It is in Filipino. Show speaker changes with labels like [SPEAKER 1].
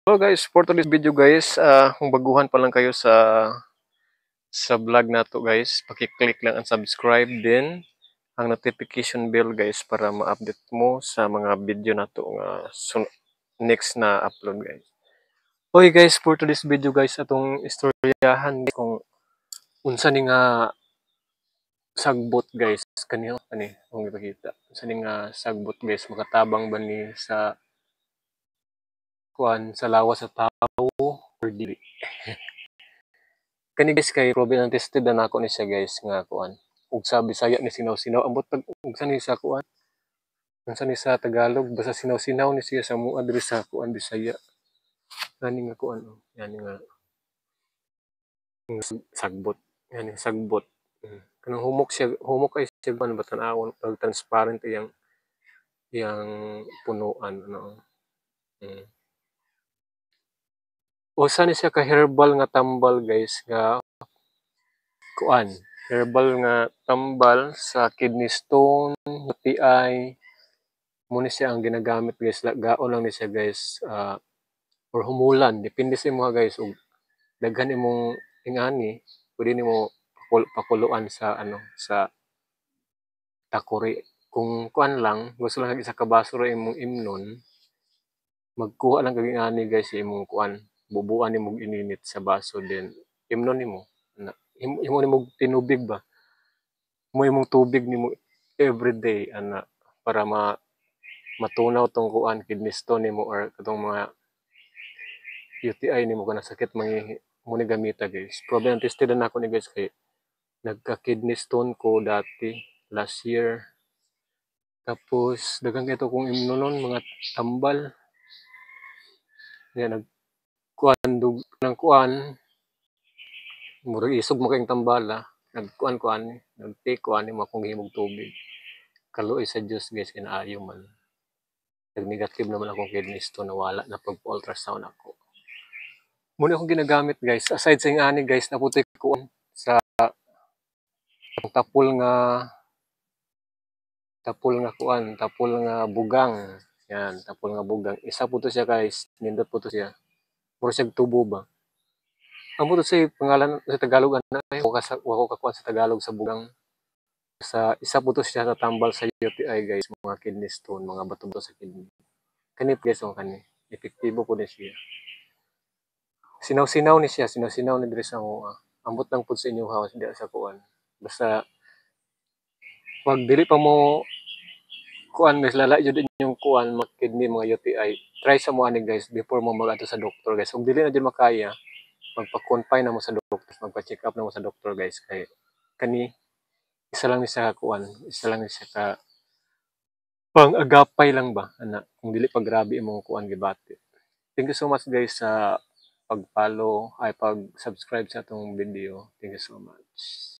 [SPEAKER 1] Hello guys, for today's video guys, kung baguhan pa lang kayo sa vlog na to guys, paki-click lang ang subscribe din ang notification bell guys para ma-update mo sa mga video na to nga next na upload guys. Okay guys, for today's video guys, atong istoryahan kung unsa ni nga sagbot guys kaniyo kung ipakita. Unsa ni nga sagbot guys, makatabang ba ni sa kuan sa lawas sa tao or dili? Kani guys kay proven and tested na nako ni siya guys nga kuan. Ug sa Bisaya ni sinaw-sinaw ambot pag ug sa ni sa kuan. Unsa ni sa Tagalog basta sinaw-sinaw ni siya sa mua diri sa kuan Bisaya. Gani nga kuan yani nga sagbot. Yani sagbot. Kanang humok kay siya kuan batan-awon pag transparent iyang punuan ano. Mm. Usa ni siya ka herbal nga tambal guys nga kuan. Herbal nga tambal sa kidney stone, UTI, muna siya ang ginagamit guys, gaon lang ni siya guys, or humulan, depende sa imo guys, ug daghan imong ingani, pwede nimo pakuluan sa ano, sa takuri. Kung kuan lang, gusto lang isa ka baso ra imong imnon, magkuha lang kag ingani guys sa imong kuan, bubuan nimo ininit sa baso din imnon nimo. Imo nimo tinubig ba? Mo imong tubig nimo everyday ana para matunaw tong kuan kidney stone nimo or katong mga UTI nimo kana sakit mangihi mo ni gamita guys. Proven and tested na ako ni guys kay nagka-kidney stone ko dati last year. Tapos daghang kay kong imnonon mga tambal. Yan nagkuan dug ng kuan murag isog mo kayong tambala. Nagkuan nag-take kuan nimo akong himog tubig. Kaluoy sa Dios guys kinaayo man. Nag-negative naman akong kidney stone nawala na pag-ultrasound ako. Muna akong ginagamit guys. Aside sa ingani guys, naputoy ko sa tapol nga bugang. Yan, tapol nga bugang. Isa po to siya guys. Nindot po to siya. Muro siya tubo ba? Ang po to siya pangalan sa Tagalog ano wako kakuan sa Tagalog sa bugang. Sa isa po to siya sa tambal sa UTI guys, mga kidney stone, mga bato-bato sa kidney. Kani guys ang kani. Epektibo po din siya. Sinaw-sinaw ni siya, sinaw-sinaw ni diri sa mga. Ambot lang pud sa inyong house di sa kuan. Basta pag dili pa mo kuan guys lala jud inyong kuan mga kidney mga UTI. Try sa mo ani guys before mo mag-adto sa doktor guys. Ug dili na jud makaya, magpa-confine na mo sa doktor, magpa-check up na mo sa doktor guys kay kani isa lang ni sa kuan, isa lang ni siya ka pang-agapay lang ba ana kung dili pa grabe imong kuan gibati. Thank you so much guys sa pag-follow ay pag-subscribe sa atong video. Thank you so much.